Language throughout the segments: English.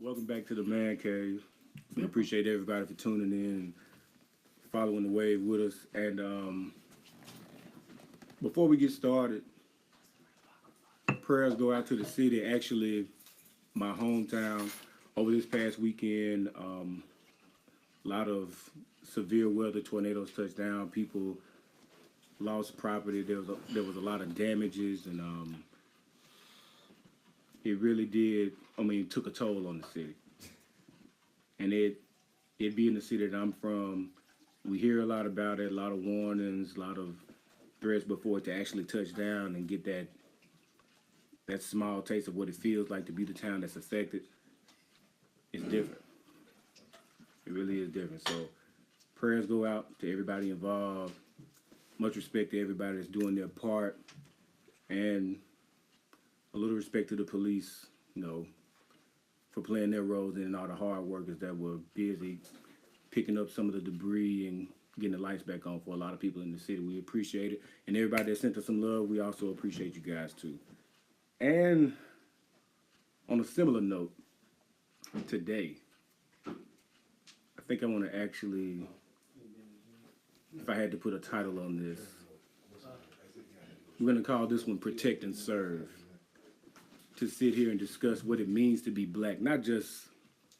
Welcome back to the Man Cave. We appreciate everybody for tuning in and following the wave with us. And before we get started, prayers go out to the city. Actually, my hometown over this past weekend. A lot of severe weather, tornadoes touched down. People lost property. There was a lot of damages, and it really did. I mean, took a toll on the city. And it being the city that I'm from, we hear a lot about it, a lot of warnings, a lot of threats before it to actually touch down and get that small taste of what it feels like to be the town that's affected. It's different. It really is different. So prayers go out to everybody involved. Much respect to everybody that's doing their part, and a little respect to the police, for playing their roles and all the hard workers that were busy picking up some of the debris and getting the lights back on for a lot of people in the city. We appreciate it. And everybody that sent us some love, we also appreciate you guys too. And on a similar note, today, I think I want to actually, if I had to put a title on this, we're going to call this one Protect and Serve. To sit here and discuss what it means to be black, not just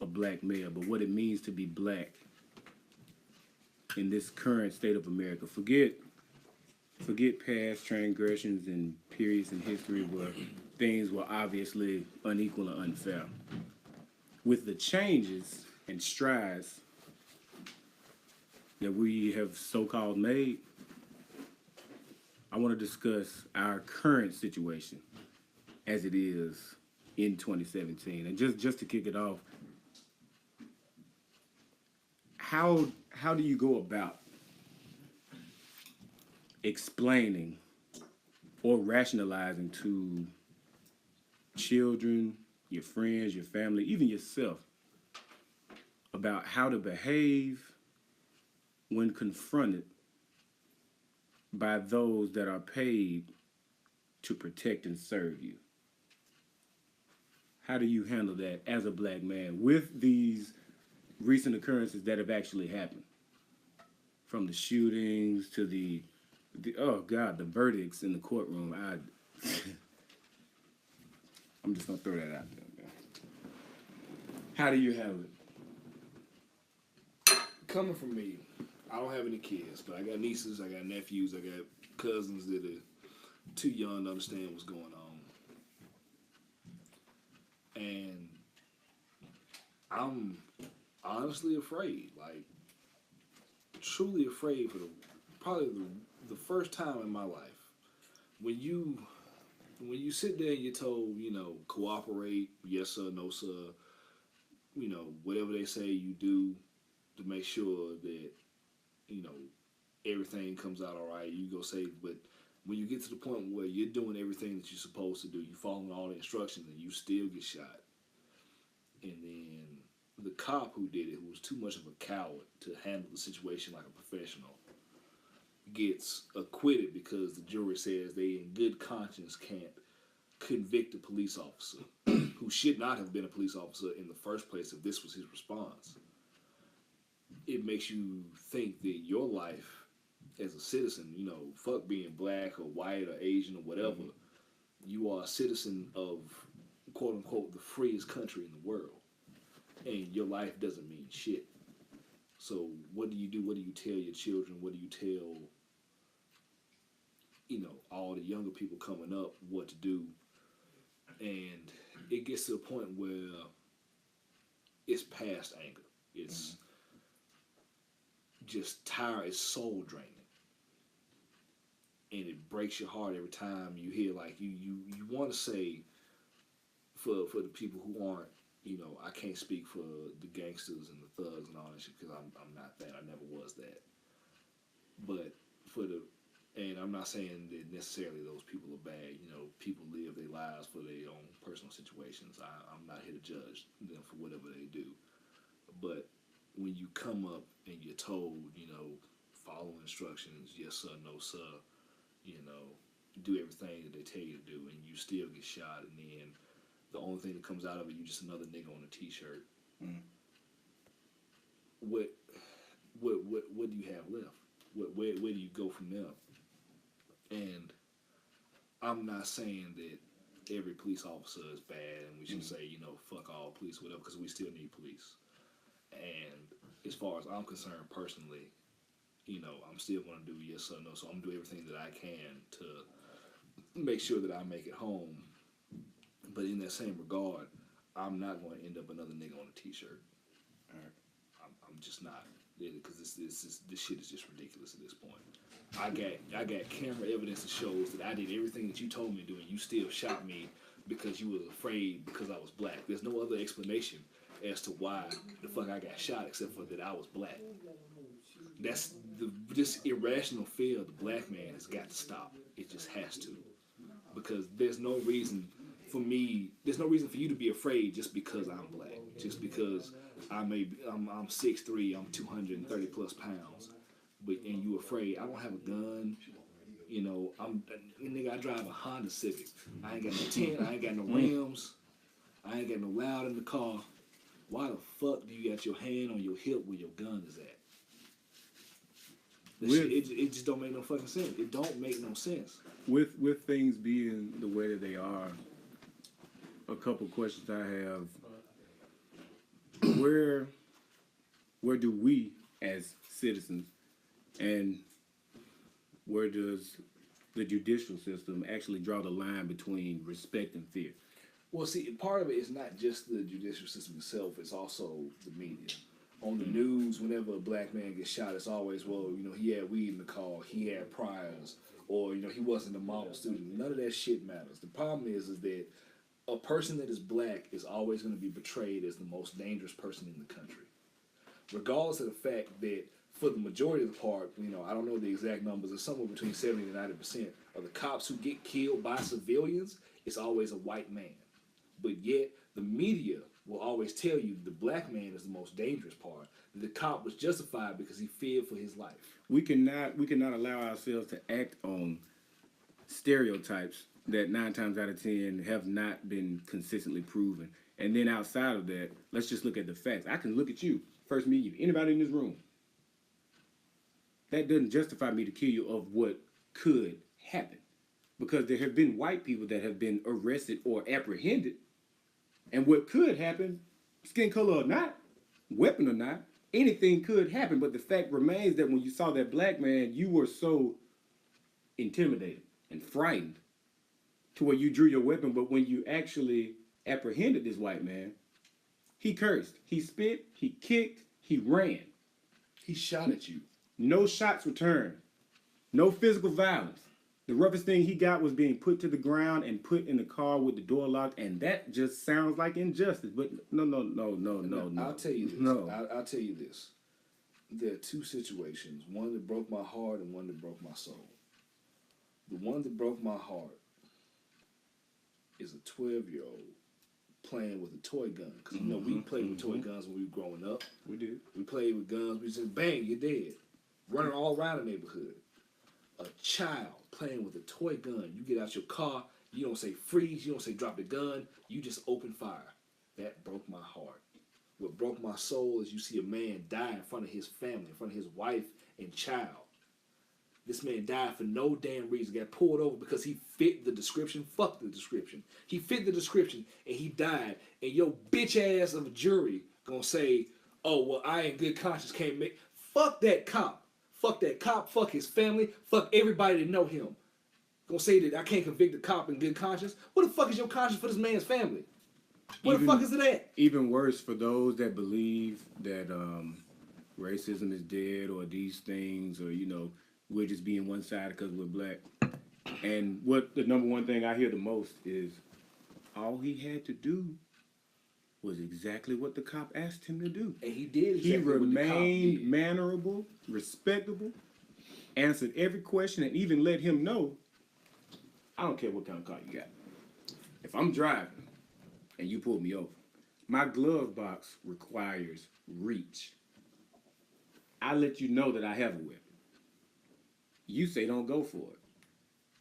a black male, but what it means to be black in this current state of America. Forget past transgressions and periods in history where things were obviously unequal and unfair. With the changes and strides that we have so-called made, I want to discuss our current situation as it is in 2017. And just to kick it off, how do you go about explaining or rationalizing to children, your friends, your family, even yourself, about how to behave when confronted by those that are paid to protect and serve you? How do you handle that as a black man with these recent occurrences that have actually happened? From the shootings to the oh God, the verdicts in the courtroom. I'm just gonna throw that out there, man. How do you handle it? Coming from me, I don't have any kids, but I got nieces, I got nephews, I got cousins that are too young to understand what's going on. And I'm honestly afraid, like truly afraid for probably the first time in my life. When you sit there and you're told, cooperate, yes sir, no sir, whatever they say you do to make sure that, you know, everything comes out all right, you go save. But when you get to the point where you're doing everything that you're supposed to do, you following all the instructions, and you still get shot, and then the cop who did it, who was too much of a coward to handle the situation like a professional, gets acquitted because the jury says they in good conscience can't convict a police officer who should not have been a police officer in the first place if this was his response. It makes you think that your life as a citizen, fuck being black or white or Asian or whatever, you are a citizen of quote unquote the freest country in the world, and your life doesn't mean shit. So what do you do? What do you tell your children? What do you tell, all the younger people coming up what to do? And it gets to a point where it's past anger. It's just tired. It's soul draining. And it breaks your heart every time you hear, like, you want to say, for the people who aren't, I can't speak for the gangsters and the thugs and all that shit, because I'm not that. I never was that. But and I'm not saying that necessarily those people are bad. People live their lives for their own personal situations. I'm not here to judge them for whatever they do. But when you come up and you're told, follow instructions, yes sir, no sir, do everything that they tell you to do, and you still get shot, and then the only thing that comes out of it, you just another nigga on a t-shirt. Mm. What do you have left? Where do you go from there? And I'm not saying that every police officer is bad and we should say, you know, fuck all police, whatever, because we still need police. And as far as I'm concerned personally, you know, I'm still going to do yes or no. So I'm going to do everything that I can to make sure that I make it home. But in that same regard, I'm not going to end up another nigga on a t-shirt. All right. I'm just not, because this shit is just ridiculous at this point. I got camera evidence that shows that I did everything that you told me to do, and you still shot me because you was afraid because I was black. There's no other explanation as to why the fuck I got shot except for that I was black. That's this irrational fear of the black man has got to stop. It just has to, because there's no reason for you to be afraid just because I'm black, just because I'm 6'3", I'm 230 plus pounds, and you afraid. I don't have a gun, you know. I drive a Honda Civic. I ain't got no tent. I ain't got no rims. I ain't got no loud in the car. Why the fuck do you got your hand on your hip where your gun is at? It just don't make no fucking sense. It don't make no sense. With things being the way that they are, a couple questions I have. Where do we as citizens, and where does the judicial system actually draw the line between respect and fear? Well, see, part of it is not just the judicial system itself, it's also the media. On the news, whenever a black man gets shot, it's always, well, you know, he had weed in the car, he had priors, or, you know, he wasn't a model student. None of that shit matters. The problem is that a person that is black is always going to be portrayed as the most dangerous person in the country. Regardless of the fact that for the majority of the part, you know, I don't know the exact numbers, it's somewhere between 70 to 90% of the cops who get killed by civilians, it's always a white man. But yet, the media will always tell you the black man is the most dangerous part. That the cop was justified because he feared for his life. We cannot allow ourselves to act on stereotypes that 9 times out of 10 have not been consistently proven. And then outside of that, let's just look at the facts. I can look at you, first meet you, anybody in this room. That doesn't justify me to kill you of what could happen. Because there have been white people that have been arrested or apprehended. And what could happen, skin color or not, weapon or not, anything could happen. But the fact remains that when you saw that black man, you were so intimidated and frightened to where you drew your weapon. But when you actually apprehended this white man, he cursed, he spit, he kicked, he ran. He shot at you. No shots returned. No physical violence. The roughest thing he got was being put to the ground and put in the car with the door locked, and that just sounds like injustice. But no. I'll tell you this. No. I'll tell you this. There are two situations, one that broke my heart and one that broke my soul. The one that broke my heart is a 12-year-old playing with a toy gun. Because, you know, we played with toy guns when we were growing up. We did. We played with guns. We just, bang, you're dead. Running all around the neighborhood. A child playing with a toy gun. You get out your car. You don't say freeze. You don't say drop the gun. You just open fire. That broke my heart. What broke my soul is you see a man die in front of his family, in front of his wife and child. This man died for no damn reason. Got pulled over because he fit the description. Fuck the description. He fit the description and he died. And your bitch ass of a jury gonna say, oh, well, I in good conscience can't make... Fuck that cop. Fuck that cop. Fuck his family. Fuck everybody that know him. Gonna say that I can't convict the cop in good conscience? What the fuck is your conscience for this man's family? What the fuck is it at? Even worse for those that believe that racism is dead or these things, or, you know, we're just being one-sided because we're black. And what the number one thing I hear the most is all he had to do was exactly what the cop asked him to do. And he did exactly he what the cop remained did. mannerable, respectable, answered every question, and even let him know, I don't care what kind of car you got. If I'm driving and you pull me over, my glove box requires reach. I let you know that I have a weapon. You say don't go for it.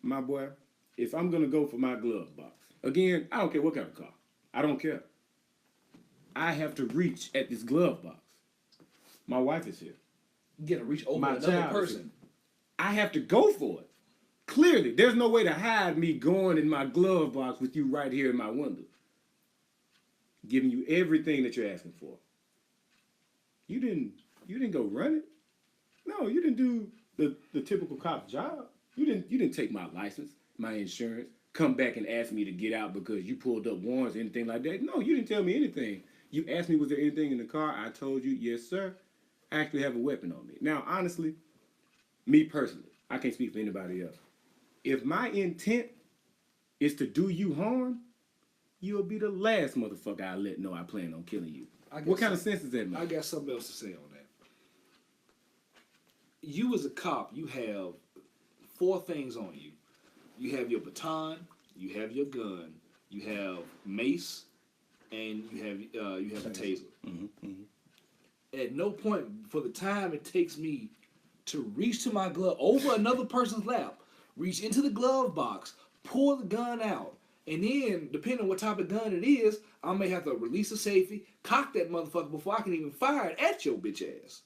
My boy, if I'm going to go for my glove box, again, I don't care what kind of car. I don't care. I have to reach at this glove box. My wife is here. You gotta reach over My another child is person. here. I have to go for it. Clearly, there's no way to hide me going in my glove box with you right here in my window, giving you everything that you're asking for. You didn't go running. No, you didn't do the typical cop job. You didn't take my license, my insurance, come back and ask me to get out because you pulled up warrants or anything like that. No, you didn't tell me anything. You asked me, was there anything in the car? I told you, yes, sir. I actually have a weapon on me. Now, honestly, me personally, I can't speak for anybody else. If my intent is to do you harm, you'll be the last motherfucker I let know I plan on killing you. What kind of sense does that make? I got something else to say on that. You as a cop, you have 4 things on you. You have your baton, you have your gun, you have mace, and you have a taser. At no point for the time it takes me to reach to my glove over another person's lap, reach into the glove box, pull the gun out, and then depending on what type of gun it is, I may have to release the safety, cock that motherfucker before I can even fire it at your bitch ass.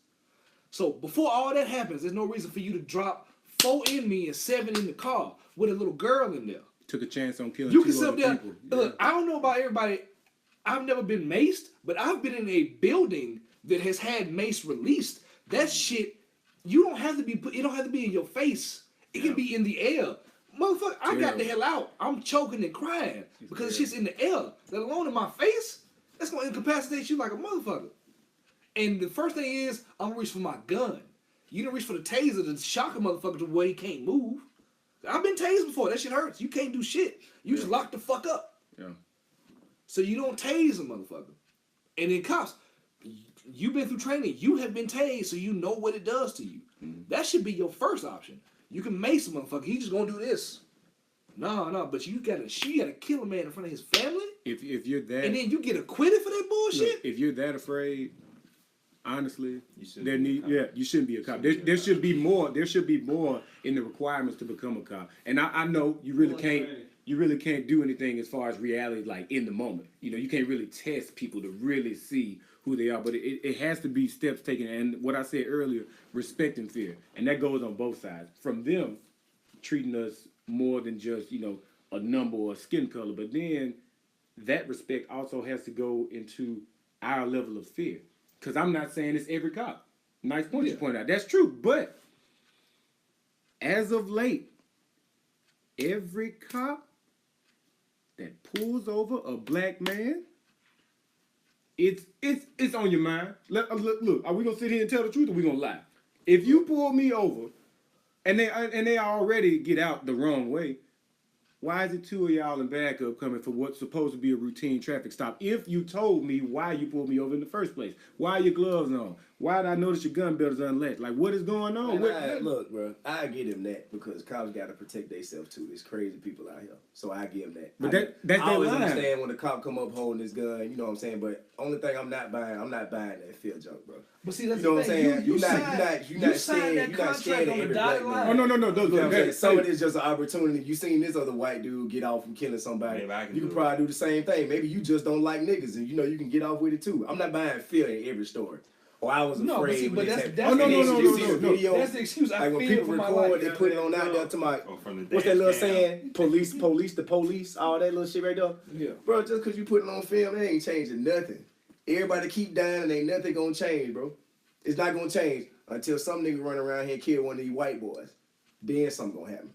So before all that happens, there's no reason for you to drop 4 in me and 7 in the car with a little girl in there. Took a chance on killing You two can sit other there. people. Look, I don't know about everybody. I've never been maced, but I've been in a building that has had mace released. That shit, you don't have to be put. It don't have to be in your face. It can be in the air. Motherfucker, I got the hell out. I'm choking and crying because the shit's in the air. Let alone in my face. That's gonna incapacitate you like a motherfucker. And the first thing is, I'm gonna reach for my gun. You don't reach for the taser to shock a motherfucker to where he can't move. I've been tased before. That shit hurts. You can't do shit. You just lock the fuck up. Yeah. So you don't tase a motherfucker. And then cops, you've been through training. You have been tased, so you know what it does to you. That should be your first option. You can mace a motherfucker. He just gonna do this. No, but you gotta kill a man in front of his family. If you're that, and then you get acquitted for that bullshit. Look, if you're that afraid, honestly, you shouldn't be a cop. There should be more. There should be more in the requirements to become a cop. And I know you really can't. You really can't do anything as far as reality, like in the moment. You know, you can't really test people to really see who they are. But it has to be steps taken. And what I said earlier, respect and fear, and that goes on both sides. From them treating us more than just a number or a skin color, but then that respect also has to go into our level of fear. Because I'm not saying it's every cop. Nice point you point out. That's true. But as of late, every cop that pulls over a black man, it's on your mind. Look, are we gonna sit here and tell the truth, or we gonna lie? If you pull me over, and they already get out the wrong way, why is it 2 of y'all in backup coming for what's supposed to be a routine traffic stop? If you told me why you pulled me over in the first place, why are your gloves on? Why did I notice your gun belt is unlatched? Like, what is going on? Look, bro, I give him that because cops got to protect themselves too. There's crazy people out here, so I give him that. But that's I always line. understand when the cop come up holding his gun. You know what I'm saying? But only thing I'm not buying that fear junk, bro. But see, that's you know the what I'm thing. saying? You're not scared of every black man. Oh no, You know what I'm saying? Some of it's just an opportunity. You seen this other white dude get off from killing somebody. You can probably do the same thing. Maybe you just don't like niggas, and you can get off with it too. I'm not buying fear in every story. Or I was afraid. But that's no. That's the excuse. Like when people record, they put it on out there to my. What's that little saying? Police, the police, all that little shit right there. Yeah, bro. Just because you put it on film, it ain't changing nothing. Everybody keep dying, and ain't nothing gonna change, bro. It's not gonna change until some nigga run around here and kill one of these white boys. Then something gonna happen.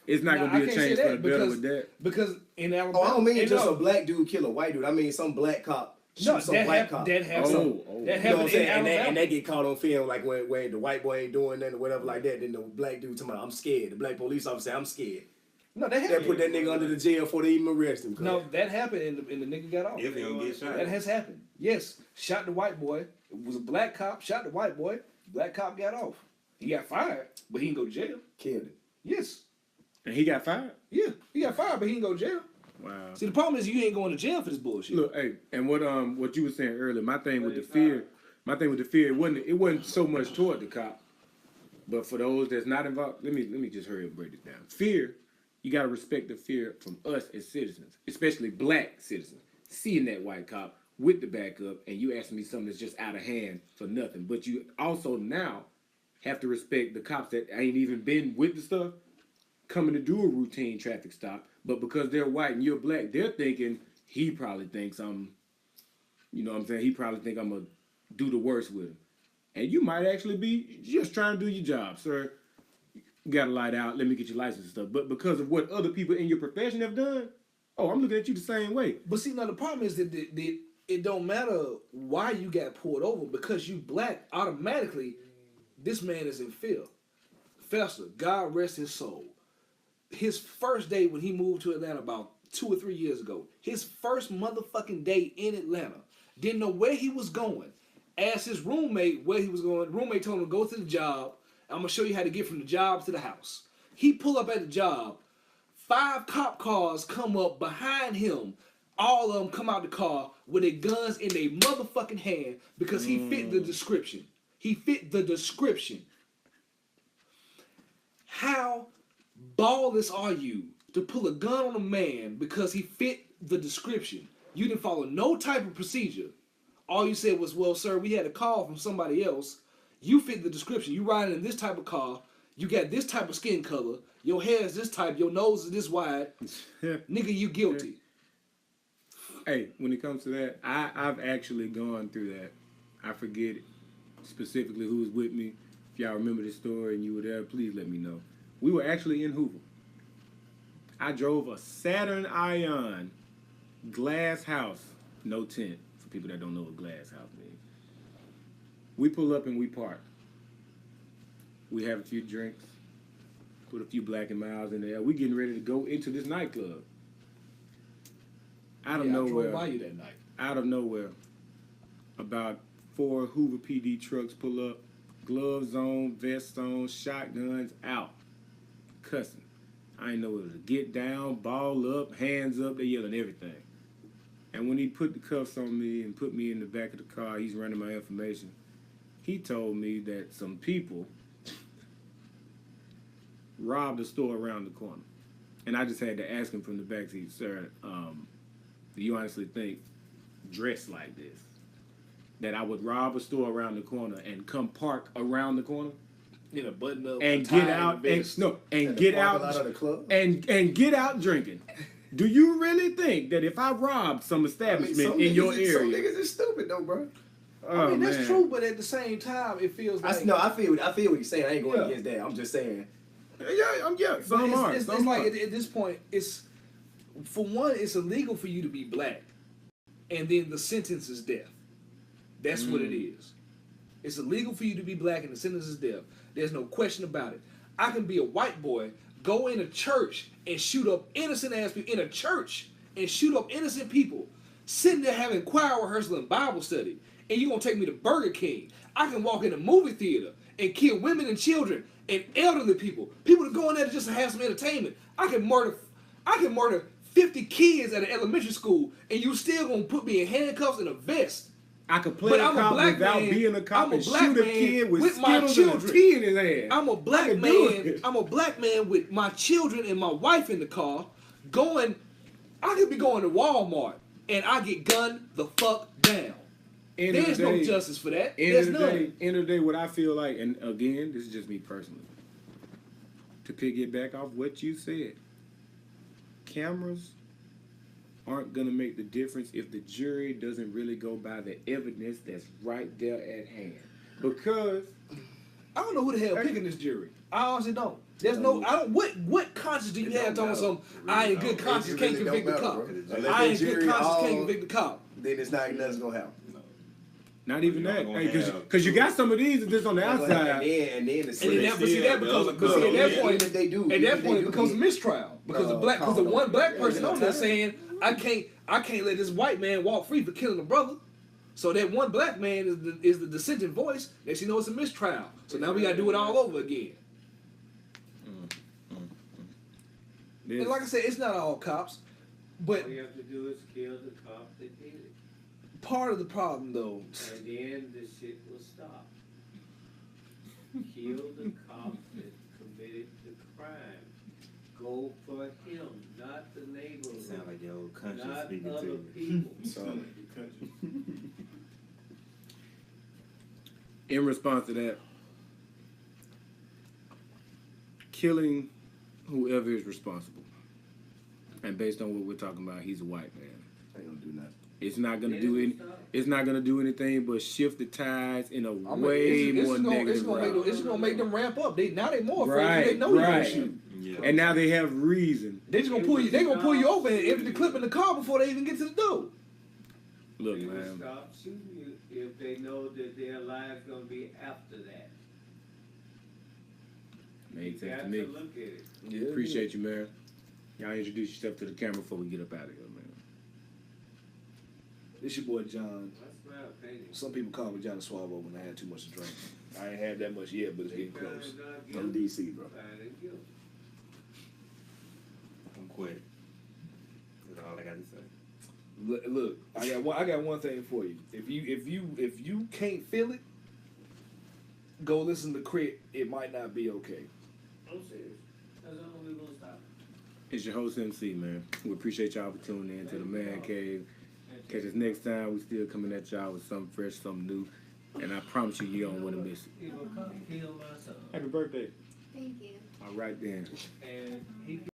It's not gonna be a change for the better with that. Because in Alabama, I don't mean just a black dude kill a white dude. I mean some black cop. That happened in Alabama. And they get caught on film, like when the white boy ain't doing nothing or whatever like that. Then the black dude talking about, I'm scared. The black police officer say, I'm scared. No, that happened. They put that nigga under the jail before they even arrest him. No, that happened and the nigga got off. If he don't get shot. That has happened. Yes, shot the white boy. It was a black cop, shot the white boy. Black cop got off. He got fired, but he didn't go to jail. Killed him. Yes. And he got fired? Yeah, he got fired, but he didn't go to jail. Wow. See, the problem is you ain't going to jail for this bullshit. Look, hey, and what you were saying earlier, my thing with the fear, it wasn't so much toward the cop, but for those that's not involved, let me just hurry up and break this down. Fear, you gotta respect the fear from us as citizens, especially black citizens. seeing that white cop with the backup, and you asking me something that's just out of hand for nothing. But you also now have to respect the cops that ain't even been with the stuff coming to do a routine traffic stop, but because they're white and you're black, they're thinking he probably thinks I'm, you know what I'm saying? He probably think I'm gonna do the worst with him. And you might actually be just trying to do your job, sir. You got a light out, let me get your license and stuff. But because of what other people in your profession have done, oh, I'm looking at you the same way. But see, now the problem is that it don't matter why you got pulled over, because you black, automatically, this man is in fear. Fester, God rest his soul. His first day when he moved to Atlanta about 2 or 3 years ago, his first motherfucking day in Atlanta, didn't know where he was going. Asked his roommate where he was going. Roommate told him to go to the job. I'm gonna show you how to get from the job to the house. He pull up at the job. 5 cop cars come up behind him. All of them come out the car with their guns in their motherfucking hand because he fit the description. He fit the description. How ballless are you to pull a gun on a man because he fit the description? You didn't follow no type of procedure. All you said was, well, sir, we had a call from somebody else. You fit the description. You riding in this type of car. You got this type of skin color. Your hair is this type. Your nose is this wide. Nigga, you guilty. Hey, when it comes to that, I've actually gone through that. I forget specifically who was with me. If y'all remember this story and you were there, please let me know. We were actually in Hoover. I drove a Saturn Ion glass house, no tent, for people that don't know what glass house means. We pull up and we park. We have a few drinks, put a few Black and Milds in there. We getting ready to go into this nightclub. Out of nowhere, I drove by you that night. Out of nowhere, about 4 Hoover PD trucks pull up, gloves on, vests on, shotguns out, cussing. I ain't know whether to get down, ball up, hands up, they yelling everything. And when he put the cuffs on me and put me in the back of the car, he's running my information. He told me that some people robbed a store around the corner. And I just had to ask him from the backseat, sir, do you honestly think, dressed like this, that I would rob a store around the corner and come park around the corner? In a button up and get out and get out of the club and get out drinking. Do you really think that if I robbed some establishment in your area, some niggas is stupid though, bro? I mean, that's true, but at the same time, it feels like I feel what he's saying. I ain't going against that. I'm just saying. Some are. It's like at this point, it's for one, it's illegal for you to be black, and then the sentence is death. That's what it is. It's illegal for you to be black, and the sentence is death. There's no question about it. I can be a white boy, go in a church and shoot up innocent ass people in a church and shoot up innocent people, sitting there having choir rehearsal and Bible study, and you gonna take me to Burger King. I can walk in a movie theater and kill women and children and elderly people that go in there just to have some entertainment. I can murder 50 kids at an elementary school, and you still gonna put me in handcuffs and a vest. I could play a cop without being a cop and shoot a kid with my children. And a tea in his hand. I'm a black man. I'm a black man with my children and my wife in the car. I could be going to Walmart and I get gunned the fuck down. There's no justice for that. There's none. End of the day, what I feel like, and again, this is just me personally, to piggyback off what you said, cameras aren't going to make the difference if the jury doesn't really go by the evidence that's right there at hand. Because I don't know who the hell picking this jury. I honestly don't. There's what conscience do you have talking some I ain't good conscience can't convict the cop? I ain't good conscience can't convict the cop. Then it's not nothing's gonna happen. Not even that, because you got some of these that's on the outside, and then at that point it becomes a mistrial because the one black person on there saying I can't let this white man walk free for killing a brother. So that one black man is the dissenting voice. Next you know it's a mistrial. So now we gotta do it all over again. And like I said, it's not all cops, but all you have to do is kill the cop that did it. Part of the problem, though, and then the shit will stop. Kill the cop that committed the crime. go for him, not the neighborhood. Sound like your old country Not speaking other to you. people. So, In response to that, killing whoever is responsible, and based on what we're talking about, he's a white man. ain't gonna do nothing. It's not gonna It do is any. stop. It's not gonna do anything but shift the tides in a I mean, way it's more just gonna, negative route. it's gonna make them ramp up. Now they more afraid. Right, They know you're gonna right. shoot. Yeah. And now they have reason. They just gonna pull you. They gonna pull you over and empty the clip in the car before they even get to the door. Look, They will man. stop shooting you if they know that their lives gonna be after that. Makes You sense got to to me. look at it. Yeah, Appreciate you, man. Y'all introduce yourself to the camera before we get up out of here, man. This your boy John. That's my opinion. Some people call me Johnny Swallow when I had too much to drink. I ain't had that much yet, but it's getting close. I'm DC, bro. I'm quit. That's all I got to say. Look, I got one thing for you. If you can't feel it, go listen to Crit. It might not be okay. I'm serious. That's how we're gonna stop. It's your host MC, man. We appreciate y'all for tuning in to the Man Cave. Catch us next time. We still coming at y'all with something fresh, something new. And I promise you, you don't want to miss it. He gonna come kill my son. Happy birthday. Thank you. All right then. And he